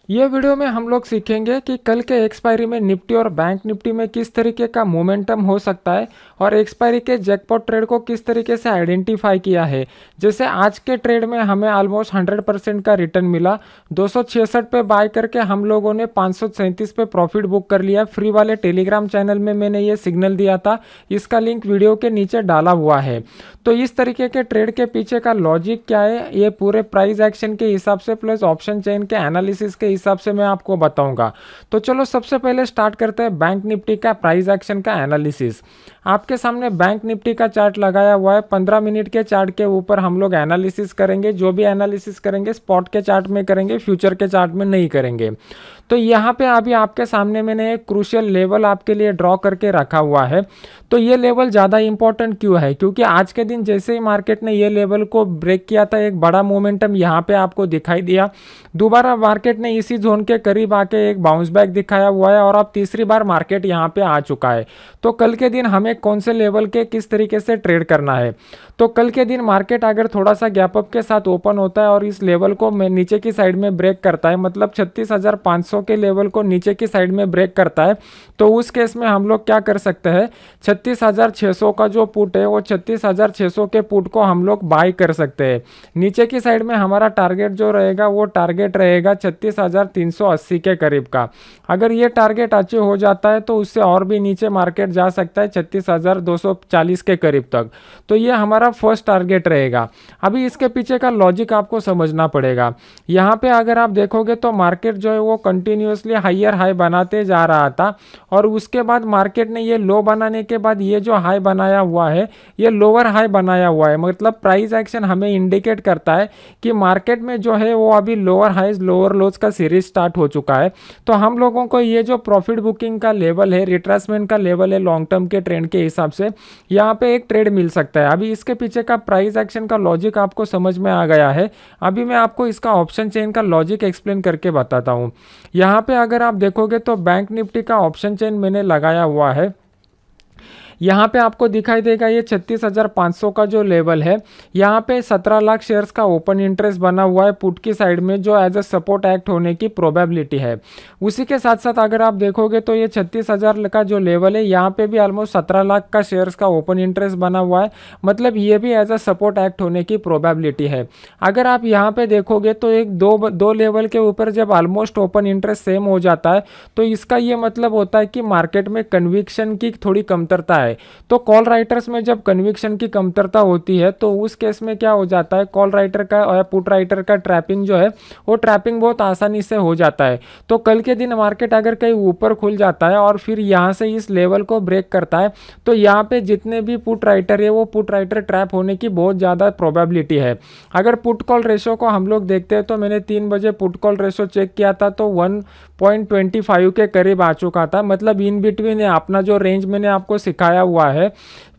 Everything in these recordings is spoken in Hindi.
ये वीडियो में हम लोग सीखेंगे कि कल के एक्सपायरी में निफ्टी और बैंक निफ्टी में किस तरीके का मोमेंटम हो सकता है और एक्सपायरी के जैकपॉट ट्रेड को किस तरीके से आइडेंटिफाई किया है। जैसे आज के ट्रेड में हमें ऑलमोस्ट 100% का रिटर्न मिला। 266 पे बाय करके हम लोगों ने 537 पे प्रॉफिट बुक कर लिया। फ्री वाले टेलीग्राम चैनल में मैंने ये सिग्नल दिया था, इसका लिंक वीडियो के नीचे डाला हुआ है। तो इस तरीके के ट्रेड के पीछे का लॉजिक क्या है, ये पूरे प्राइस एक्शन के हिसाब से प्लस ऑप्शन चेन के एनालिसिस के हिसाब से मैं आपको बताऊंगा। तो चलो सबसे पहले स्टार्ट करते हैं बैंक निफ्टी का प्राइस एक्शन का एनालिसिस। आपके सामने बैंक निफ्टी का चार्ट लगाया हुआ है। 15 मिनट के चार्ट के ऊपर हम लोग एनालिसिस करेंगे। जो भी एनालिसिस करेंगे स्पॉट के चार्ट में करेंगे, फ्यूचर के चार्ट में नहीं करेंगे। तो यहाँ पे अभी आपके सामने मैंने एक क्रूशियल लेवल आपके लिए ड्रॉ करके रखा हुआ है। तो ये लेवल ज़्यादा इंपॉर्टेंट क्यों है, क्योंकि आज के दिन जैसे ही मार्केट ने ये लेवल को ब्रेक किया था, एक बड़ा मोमेंटम यहाँ पे आपको दिखाई दिया। दोबारा मार्केट ने इसी जोन के करीब आके एक बाउंस बैक दिखाया हुआ है और अब तीसरी बार मार्केट यहाँ पे आ चुका है। तो कल के दिन हमें कौन से लेवल के किस तरीके से ट्रेड करना है। तो कल के दिन मार्केट अगर थोड़ा सा गैप अप के साथ ओपन होता है और इस लेवल को नीचे की साइड में ब्रेक करता है, मतलब 36,500 के लेवल को नीचे की साइड में ब्रेक करता है, तो उस केस में हम लोग क्या कर सकते हैं, 36,600 का जो पुट है वो 36,600 के पुट को हम लोग बाय कर सकते हैं। नीचे की साइड में हमारा टारगेट जो रहेगा वो टारगेट रहेगा 36,380 के करीब का। अगर ये टारगेट अचीव हो जाता है तो उससे और भी नीचे मार्केट जा सकता है 36,240 के करीब तक। तो ये हमारा फर्स्ट टारगेट रहेगा। अभी इसके पीछे का लॉजिक आपको समझना पड़ेगा। यहाँ पे अगर आप देखोगे तो मार्केट जो है वो कंटिन्यूसली हायर हाई बनाते जा रहा था और उसके बाद मार्केट ने ये लो बनाने के बाद ये जो हाई बनाया हुआ है ये लोअर हाई बनाया हुआ है। मतलब प्राइस एक्शन हमें इंडिकेट करता है कि मार्केट में जो है वो अभी लोअर हाइज लोअर लोज का सीरीज स्टार्ट हो चुका है। तो हम लोगों को ये जो प्रॉफिट बुकिंग का लेवल है, रिट्रेसमेंट का लेवल है लॉन्ग टर्म के ट्रेंड के हिसाब से, यहाँ पे एक ट्रेड मिल सकता है। अभी इसके पीछे का प्राइस एक्शन का लॉजिक आपको समझ में आ गया है। अभी मैं आपको इसका ऑप्शन चेन का लॉजिक एक्सप्लेन करके बताता हूँ। यहाँ पे अगर आप देखोगे तो बैंक निफ्टी का ऑप्शन चेन मैंने लगाया हुआ है। यहाँ पे आपको दिखाई देगा ये 36,500 का जो लेवल है, यहाँ पे 17 लाख शेयर्स का ओपन इंटरेस्ट बना हुआ है पुट की साइड में, जो एज अ सपोर्ट एक्ट होने की प्रोबेबिलिटी है। उसी के साथ साथ अगर आप देखोगे तो ये 36,000 का जो लेवल है, यहाँ पे भी ऑलमोस्ट 17 लाख का शेयर्स का ओपन इंटरेस्ट बना हुआ है। मतलब ये भी एज अ सपोर्ट एक्ट होने की प्रोबेबिलिटी है। अगर आप यहाँ पे देखोगे तो एक दो लेवल के ऊपर जब ऑलमोस्ट ओपन इंटरेस्ट सेम हो जाता है तो इसका ये मतलब होता है कि मार्केट में कन्विक्शन की थोड़ी कमतरता है। तो कॉल राइटर्स में जब कन्विक्शन की कमतरता होती है तो उस केस में क्या हो जाता है, कॉल राइटर का और पुट राइटर का ट्रैपिंग जो है वो ट्रैपिंग बहुत आसानी से हो जाता है। तो कल के दिन मार्केट अगर कहीं ऊपर खुल जाता है और फिर यहाँ से इस लेवल को ब्रेक करता है तो यहाँ पे जितने भी पुट राइटर है वो पुट राइटर ट्रैप होने की बहुत ज़्यादा प्रोबेबिलिटी है। अगर पुट कॉल रेशो को हम लोग देखते हैं तो मैंने 3 बजे पुट कॉल रेशो चेक किया था तो 1.25 के करीब आ चुका था। मतलब इन बिटवीन अपना जो रेंज मैंने आपको सिखाया हुआ है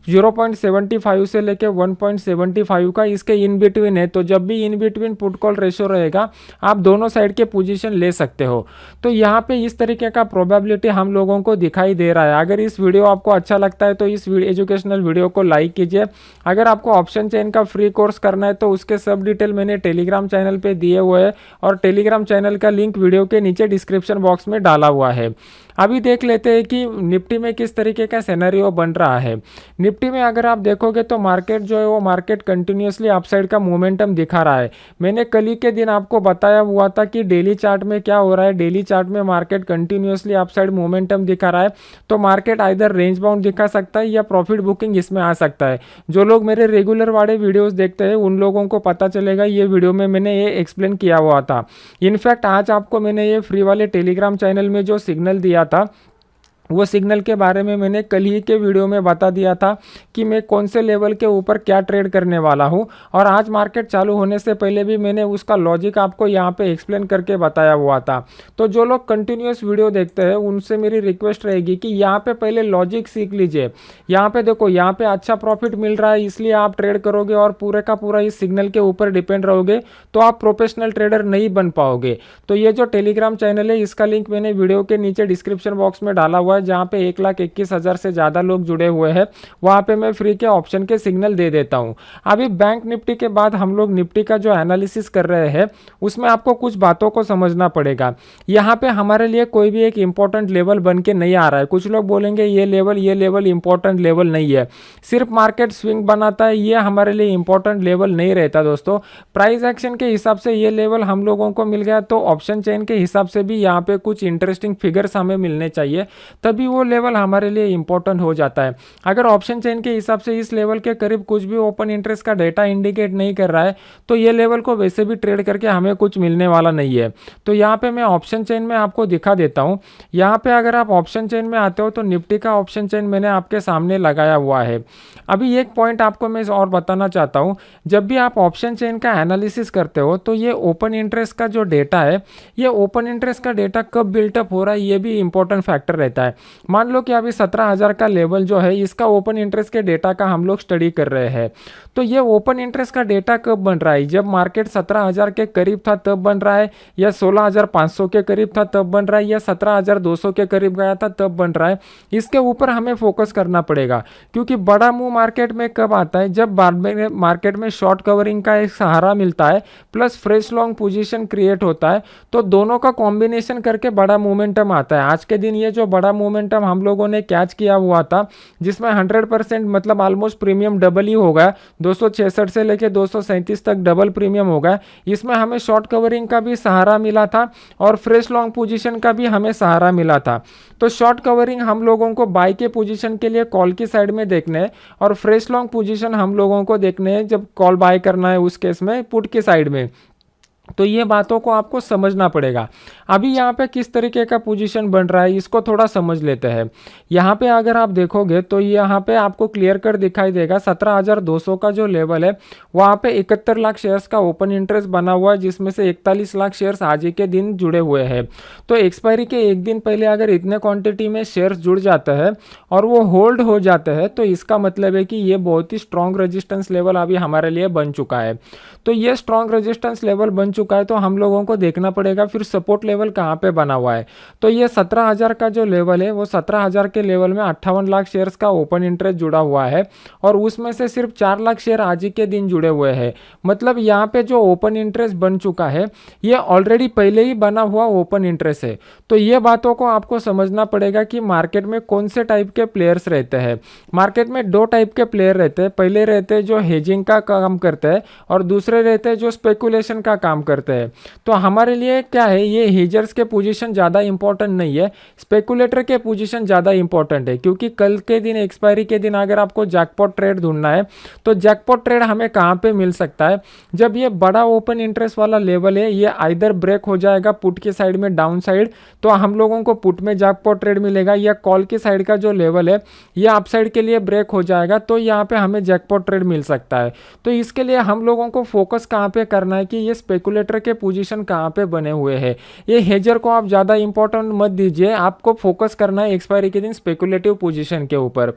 0.75 से लेके 1.75 का, इसके इन बिटवीन है। तो जब भी in between put call ratio रहेगा आप दोनों साइड के पोजीशन ले सकते हो। तो यहाँ पे इस तरीके का प्रोबेबिलिटी हम लोगों को दिखाई दे रहा है। अगर इस वीडियो आपको अच्छा लगता है तो इस एजुकेशनल वीडियो को लाइक कीजिए। अगर आपको ऑप्शन चेन का फ्री कोर्स करना है तो उसके सब डिटेल मैंने टेलीग्राम चैनल पे दिए हुए हैं और टेलीग्राम चैनल का लिंक वीडियो के नीचे डिस्क्रिप्शन बॉक्स में डाला हुआ है। अभी देख लेते हैं कि निफ्टी में किस तरीके का सिनेरियो बन रहा है। निफ्टी में अगर आप देखोगे तो मार्केट जो है वो मार्केट कंटिन्यूसली अपसाइड का मोमेंटम दिखा रहा है। मैंने कल ही के दिन आपको बताया हुआ था कि डेली चार्ट में क्या हो रहा है। डेली चार्ट में मार्केट कंटिन्यूसली अपसाइड मोमेंटम दिखा रहा है। तो मार्केट आइदर रेंज बाउंड दिखा सकता है या प्रॉफिट बुकिंग इसमें आ सकता है। जो लोग मेरे रेगुलर वाले वीडियोस देखते हैं उन लोगों को पता चलेगा, ये वीडियो में मैंने ये एक्सप्लेन किया हुआ था। इनफैक्ट आज आपको मैंने ये फ्री वाले टेलीग्राम चैनल में जो सिग्नल दिया था वो सिग्नल के बारे में मैंने कल ही के वीडियो में बता दिया था कि मैं कौन से लेवल के ऊपर क्या ट्रेड करने वाला हूं। और आज मार्केट चालू होने से पहले भी मैंने उसका लॉजिक आपको यहां पे एक्सप्लेन करके बताया हुआ था। तो जो लोग कंटिन्यूस वीडियो देखते हैं उनसे मेरी रिक्वेस्ट रहेगी कि यहाँ पे पहले लॉजिक सीख लीजिए। यहाँ पे देखो, यहाँ पे अच्छा प्रॉफिट मिल रहा है इसलिए आप ट्रेड करोगे और पूरे का पूरा इस सिग्नल के ऊपर डिपेंड रहोगे तो आप प्रोफेशनल ट्रेडर नहीं बन पाओगे। तो ये जो टेलीग्राम चैनल है इसका लिंक मैंने वीडियो के नीचे डिस्क्रिप्शन बॉक्स में डाला हुआ है। जहाँ पे 1,21,000 से ज़्यादा लोग जुड़े हुए हैं वहाँ पे मैं फ्री के ऑप्शन के सिग्नल दे देता हूँ। अभी बैंक निफ्टी के बाद हम लोग निफ्टी का जो एनालिसिस कर रहे हैं उसमें आपको कुछ बातों को समझना पड़ेगा। यहाँ पे हमारे लिए कोई भी एक इंपॉर्टेंट लेवल बन के नहीं आ रहा है। कुछ लोग बोलेंगे ये लेवल इंपॉर्टेंट लेवल नहीं है, सिर्फ मार्केट स्विंग बनाता है, ये हमारे लिए इंपॉर्टेंट लेवल नहीं रहता दोस्तों। प्राइस एक्शन के हिसाब से ये लेवल हम लोगों को मिल गया तो ऑप्शन चेन के हिसाब से भी यहाँ पे कुछ इंटरेस्टिंग फिगर्स हमें मिलने चाहिए, तभी वो लेवल हमारे लिए इंपॉर्टेंट हो जाता है। अगर ऑप्शन चेन के हिसाब से इस लेवल के करीब कुछ भी ओपन इंटरेस्ट का डेटा इंडिकेट नहीं कर रहा है तो ये लेवल को वैसे भी ट्रेड करके हमें कुछ मिलने वाला नहीं है। तो यहाँ पे मैं ऑप्शन चेन में आपको दिखा देता हूँ। यहाँ पे अगर आप ऑप्शन चेन में आते हो तो निफ्टी का ऑप्शन चेन मैंने आपके सामने लगाया हुआ है। अभी एक पॉइंट आपको मैं और बताना चाहता हूँ, जब भी आप ऑप्शन चेन का एनालिसिस करते हो तो ये ओपन इंटरेस्ट का जो डेटा है, ये ओपन इंटरेस्ट का डेटा कब बिल्टअप हो रहा है ये भी इंपॉर्टेंट फैक्टर रहता है। मान लो कि अभी 17,000 का लेवल जो है इसका ओपन इंटरेस्ट के डेटा का हम लोग स्टडी कर रहे हैं, तो ये ओपन इंटरेस्ट का डेटा कब बन रहा है, जब मार्केट 17,000 के करीब था तब बन रहा है, या 16,500 के करीब था तब बन रहा है, या 17,200 के करीब गया था तब बन रहा है। इसके ऊपर हमें फोकस करना पड़ेगा, क्योंकि बड़ा मूव मार्केट में कब आता है, जब बाद में मार्केट में शॉर्ट कवरिंग का एक सहारा मिलता है plus fresh long position create होता है, तो दोनों का कॉम्बिनेशन करके बड़ा मोमेंटम आता है। आज के दिन ये जो बड़ा मोमेंटम हम लोगों ने कैच किया हुआ था जिसमें 100% मतलब ऑलमोस्ट प्रीमियम डबल ही हो गया, 266 से लेके 237 तक डबल प्रीमियम हो गया। इसमें हमें शॉर्ट कवरिंग का भी सहारा मिला था और फ्रेश लॉन्ग पोजीशन का भी हमें सहारा मिला था। तो शॉर्ट कवरिंग हम लोगों को बाई के पोजीशन के लिए कॉल की साइड में देखने हैं और फ्रेश लॉन्ग पोजीशन हम लोगों को देखने हैं जब कॉल बाय करना है उस केस में पुट की साइड में। तो ये बातों को आपको समझना पड़ेगा। अभी यहाँ पे किस तरीके का पोजीशन बन रहा है इसको थोड़ा समझ लेते हैं। यहाँ पे अगर आप देखोगे तो यहाँ पे आपको क्लियर कट दिखाई देगा 17,200 का जो लेवल है वहाँ पे 71 लाख शेयर्स का ओपन इंटरेस्ट बना हुआ है, जिसमें से 41 लाख शेयर्स आज ही के दिन जुड़े हुए हैं। तो एक्सपायरी के एक दिन पहले अगर इतने क्वान्टिटी में शेयर्स जुड़ जाते हैं और वो होल्ड हो जाते हैं तो इसका मतलब है कि ये बहुत ही स्ट्रॉन्ग रेजिस्टेंस लेवल अभी हमारे लिए बन चुका है। तो ये स्ट्रॉन्ग रेजिस्टेंस लेवल बन चुका है तो हम लोगों को देखना पड़ेगा फिर सपोर्ट लेवल कहाँ पे बना हुआ है। तो ये 17,000 का जो लेवल है वो 17,000 के लेवल में 58 लाख शेयर्स का ओपन इंटरेस्ट जुड़ा हुआ है और उसमें से सिर्फ 4 लाख शेयर आज ही के दिन जुड़े हुए हैं। मतलब यहाँ पे जो ओपन इंटरेस्ट बन चुका है ये ऑलरेडी पहले ही बना हुआ ओपन इंटरेस्ट है। तो ये बातों को आपको समझना पड़ेगा कि मार्केट में कौन से टाइप के प्लेयर्स रहते हैं। मार्केट में दो टाइप के प्लेयर रहते हैं, पहले रहते हैं जो हेजिंग का काम करते हैं और दूसरे रहते हैं जो स्पेकुलेशन का काम करते हैं। तो हमारे लिए क्या है, ये हेजर्स के पोजीशन ज़्यादा इंपॉर्टेंट नहीं है, स्पेकुलेटर के पोजीशन ज़्यादा इंपॉर्टेंट है। क्योंकि कल के दिन एक्सपायरी के दिन अगर आपको जैकपॉट ट्रेड ढूंढना है तो जैकपॉट ट्रेड हमें कहाँ पे मिल सकता है, जब ये बड़ा ओपन इंटरेस्ट वाला लेवल है ये आइदर ब्रेक हो जाएगा पुट की साइड में डाउन साइड तो हम लोगों को पुट में जैकपॉट ट्रेड मिलेगा, या कॉल की साइड का जो लेवल है ये अप साइड के लिए ब्रेक हो जाएगा तो यहाँ पे हमें जैकपॉट ट्रेड मिल सकता है। तो इसके लिए हम लोगों को फोकस कहाँ पे करना है कि ये स्पेकुलेटर के पोजीशन कहाँ पे बने हुए हैं। ये हेजर को आप ज़्यादा इंपॉर्टेंट मत दीजिए, आपको फोकस करना है एक्सपायरी के दिन स्पेकुलेटिव पोजीशन के ऊपर।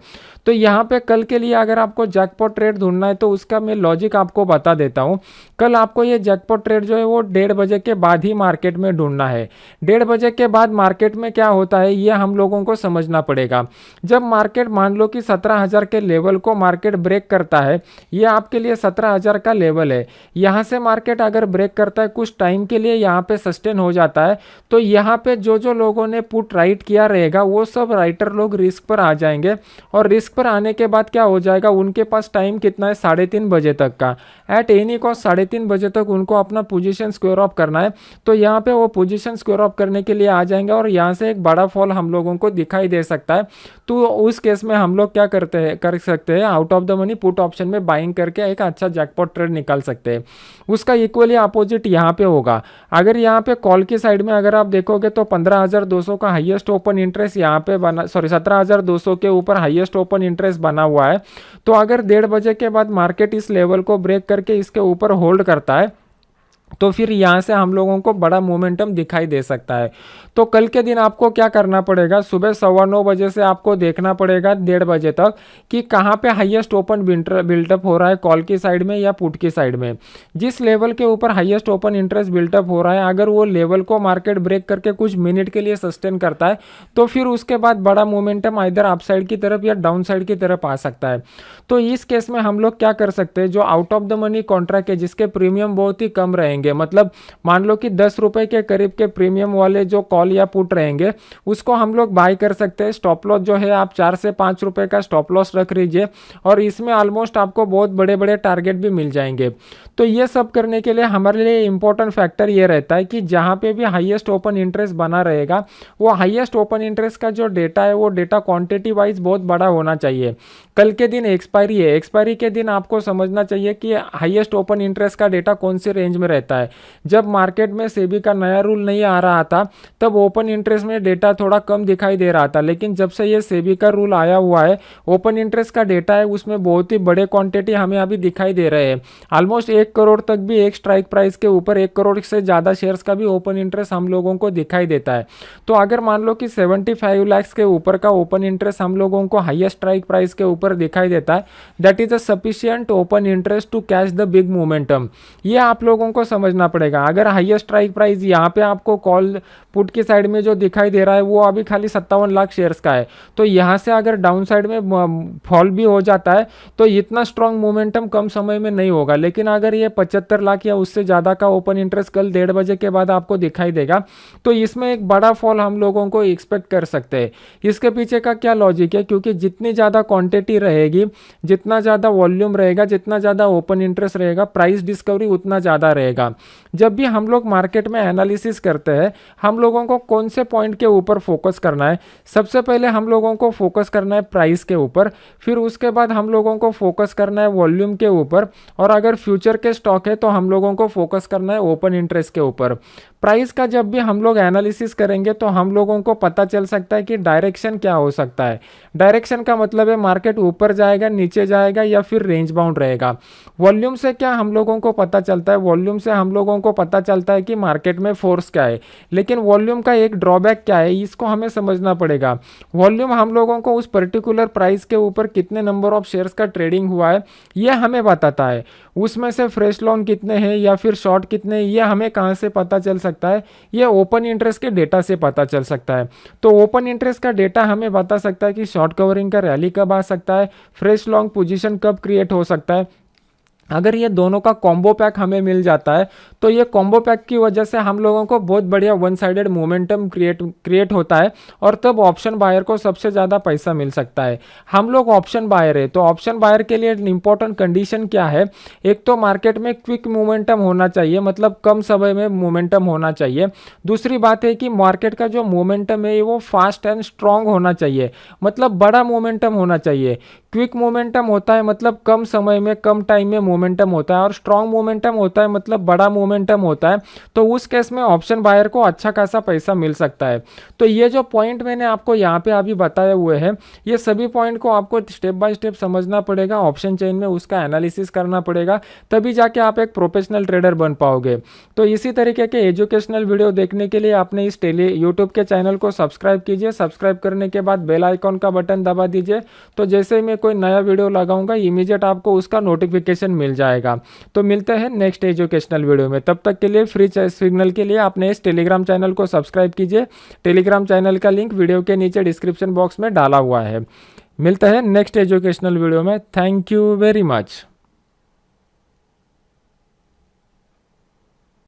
तो यहाँ पे कल के लिए अगर आपको जैकपॉट ट्रेड ढूंढना है तो उसका मैं लॉजिक आपको बता देता हूँ। कल आपको ये जैकपॉट ट्रेड जो है वो 1:30 बजे के बाद ही मार्केट में ढूंढना है। 1:30 बजे के बाद मार्केट में क्या होता है ये हम लोगों को समझना पड़ेगा। जब मार्केट मान लो कि 17,000 के लेवल को मार्केट ब्रेक करता है, ये आपके लिए 17,000 का लेवल है, यहाँ से मार्केट अगर ब्रेक करता है कुछ टाइम के लिए यहाँ पे सस्टेन हो जाता है तो यहाँ पे जो लोगों ने पुट राइट किया रहेगा वो सब राइटर लोग रिस्क पर आ जाएंगे और रिस्क पर आने के बाद क्या हो जाएगा, उनके पास टाइम कितना है 3:30 बजे तक का, एट एनी कॉस्ट 3:30 बजे तक उनको अपना पोजीशन स्क्वायर ऑफ करना है। तो यहाँ पे वो पोजीशन स्क्वायर ऑफ करने के लिए आ जाएंगे और यहाँ से एक बड़ा फॉल हम लोगों को दिखाई दे सकता है। तो उस केस में हम लोग क्या कर सकते हैं, out of the money put option में बाइंग करके एक अच्छा जैकपॉट ट्रेड निकाल सकते हैं। उसका इक्वली अपोजिट यहाँ पे होगा। अगर यहाँ पे कॉल की साइड में अगर आप देखोगे तो 15,200 का हाईएस्ट ओपन इंटरेस्ट यहाँ पे बना, 17,200 के ऊपर हाईएस्ट ओपन इंटरेस्ट बना हुआ है। तो अगर 1:30 बजे के बाद मार्केट इस लेवल को ब्रेक करके इसके ऊपर होल्ड करता है तो फिर यहाँ से हम लोगों को बड़ा मोमेंटम दिखाई दे सकता है। तो कल के दिन आपको क्या करना पड़ेगा, सुबह 9:15 बजे से आपको देखना पड़ेगा 1:30 बजे तक कि कहाँ पे हाईएस्ट ओपन बिल्टअप हो रहा है, कॉल की साइड में या पुट की साइड में। जिस लेवल के ऊपर हाईएस्ट ओपन इंटरेस्ट बिल्टअप हो रहा है, अगर वो लेवल को मार्केट ब्रेक करके कुछ मिनट के लिए सस्टेन करता है तो फिर उसके बाद बड़ा मोमेंटम इधर अपसाइड की तरफ या डाउन साइड की तरफ आ सकता है। तो इस केस में हम लोग क्या कर सकते हैं, जो out of the money contract है जिसके प्रीमियम बहुत ही कम रहेंगे, मतलब मान लो कि 10 रुपए के करीब के प्रीमियम वाले जो कॉल या पुट रहेंगे उसको हम लोग बाय कर सकते हैं। स्टॉप लॉस जो है आप 4 से 5 रुपए का स्टॉप लॉस रख लीजिए और इसमें ऑलमोस्ट आपको बहुत बड़े बड़े टारगेट भी मिल जाएंगे। तो ये सब करने के लिए हमारे लिए इंपॉर्टेंट फैक्टर ये रहता है कि जहाँ पे भी हाईएस्ट ओपन इंटरेस्ट बना रहेगा वो हाईएस्ट ओपन इंटरेस्ट का जो डेटा है वो डेटा क्वांटिटी वाइज बहुत बड़ा होना चाहिए। कल के दिन एक्सपायरी है, एक्सपायरी के दिन आपको समझना चाहिए कि हाईएस्ट ओपन इंटरेस्ट का डेटा कौन से रेंज में रहता है। जब मार्केट में सेबी का नया रूल नहीं आ रहा था तब ओपन इंटरेस्ट में डेटा थोड़ा कम दिखाई दे रहा था, लेकिन जब से ये सेबी का रूल आया हुआ है ओपन इंटरेस्ट का डेटा है उसमें बहुत ही बड़े क्वांटिटी हमें अभी दिखाई दे रहे हैं। ऑलमोस्ट 1 करोड़ तक भी एक स्ट्राइक प्राइस के ऊपर 1 करोड़ से ज़्यादा शेयर्स का भी ओपन इंटरेस्ट हम लोगों को दिखाई देता है। तो अगर मान लो कि 75 लाख के ऊपर का ओपन इंटरेस्ट हम लोगों को हाईएस्ट स्ट्राइक प्राइस के ऊपर दिखाई देता है, that is a sufficient open interest to catch the big momentum. ये आप लोगों को समझना पड़ेगा। अगर हाईएस्ट स्ट्राइक प्राइस यहाँ पे आपको कॉल पुट की साइड में जो दिखाई दे रहा है वो अभी खाली 57 लाख शेयर्स का है, तो यहाँ से अगर डाउन साइड में फॉल भी हो जाता है तो इतना स्ट्रांग मोमेंटम कम समय में नहीं होगा। लेकिन अगर ये 75 लाख या उससे ज़्यादा का ओपन इंटरेस्ट कल 1:30 बजे के बाद आपको दिखाई देगा तो इसमें एक बड़ा फॉल हम लोगों को एक्सपेक्ट कर सकते हैं। इसके पीछे का क्या लॉजिक है, क्योंकि जितनी ज़्यादा क्वांटिटी रहेगी, जितना ज़्यादा वॉल्यूम रहेगा, जितना ज़्यादा ओपन इंटरेस्ट रहेगा, प्राइस डिस्कवरी उतना ज़्यादा रहेगा। जब भी हम लोग मार्केट में एनालिसिस करते हैं हम लोगों को कौन से पॉइंट के ऊपर फोकस करना है, सबसे पहले हम लोगों को फोकस करना है प्राइस के ऊपर, फिर उसके बाद हम लोगों को फोकस करना है वॉल्यूम के ऊपर, और अगर फ्यूचर के स्टॉक है तो हम लोगों को फोकस करना है ओपन इंटरेस्ट के ऊपर। प्राइस का जब भी हम लोग एनालिसिस करेंगे तो हम लोगों को पता चल सकता है कि डायरेक्शन क्या हो सकता है। डायरेक्शन का मतलब है मार्केट ऊपर जाएगा, नीचे जाएगा या फिर रेंज बाउंड रहेगा। वॉल्यूम से क्या हम लोगों को पता चलता है, वॉल्यूम से हम लोगों को पता चलता है कि मार्केट में फोर्स क्या है। लेकिन वॉल्यूम का एक ड्रॉबैक क्या है इसको हमें समझना पड़ेगा। वॉल्यूम हम लोगों को उस पर्टिकुलर प्राइस के ऊपर कितने नंबर ऑफ शेयर्स का ट्रेडिंग हुआ है ये हमें बताता है। उसमें से फ्रेश लॉन्ग कितने हैं या फिर शॉर्ट कितने हैं ये हमें कहाँ से पता चल सकता है, ये ओपन इंटरेस्ट के डेटा से पता चल सकता है। तो ओपन इंटरेस्ट का डेटा हमें बता सकता है कि शॉर्ट कवरिंग का रैली कब आ सकता है, फ्रेश लॉन्ग पोजीशन कब क्रिएट हो सकता है। अगर ये दोनों का कॉम्बो पैक हमें मिल जाता है तो ये कॉम्बो पैक की वजह से हम लोगों को बहुत बढ़िया वन साइडेड मोमेंटम क्रिएट होता है और तब ऑप्शन बायर को सबसे ज़्यादा पैसा मिल सकता है। हम लोग ऑप्शन बायर है तो ऑप्शन बायर के लिए इंपॉर्टेंट कंडीशन क्या है, एक तो मार्केट में क्विक मोमेंटम होना चाहिए, मतलब कम समय में मोमेंटम होना चाहिए। दूसरी बात है कि मार्केट का जो मोमेंटम है वो फास्ट एंड स्ट्रांग होना चाहिए, मतलब बड़ा मोमेंटम होना चाहिए। क्विक मोमेंटम होता है मतलब कम समय में कम टाइम में मोमेंटम होता है, और स्ट्रांग मोमेंटम होता है मतलब बड़ा मोमेंटम होता है। तो उस केस में ऑप्शन बायर को अच्छा खासा पैसा मिल सकता है। तो ये जो पॉइंट मैंने आपको यहाँ पे अभी बताए हुए हैं ये सभी पॉइंट को आपको स्टेप बाय स्टेप समझना पड़ेगा, ऑप्शन चेन में उसका एनालिसिस करना पड़ेगा, तभी जाके आप एक प्रोफेशनल ट्रेडर बन पाओगे। तो इसी तरीके के एजुकेशनल वीडियो देखने के लिए आपने इस यूट्यूब के चैनल को सब्सक्राइब कीजिए। सब्सक्राइब करने के बाद बेल आइकॉन का बटन दबा दीजिए, तो जैसे ही मैं कोई नया वीडियो लगाऊंगा इमीडिएट आपको उसका नोटिफिकेशन मिल जाएगा। तो मिलते हैं नेक्स्ट एजुकेशनल वीडियो में, तब तक के लिए फ्री सिग्नल के लिए आपने इस टेलीग्राम चैनल को सब्सक्राइब कीजिए। टेलीग्राम चैनल का लिंक वीडियो के नीचे डिस्क्रिप्शन बॉक्स में डाला हुआ है। मिलते हैं नेक्स्ट एजुकेशनल वीडियो में। Thank you very much.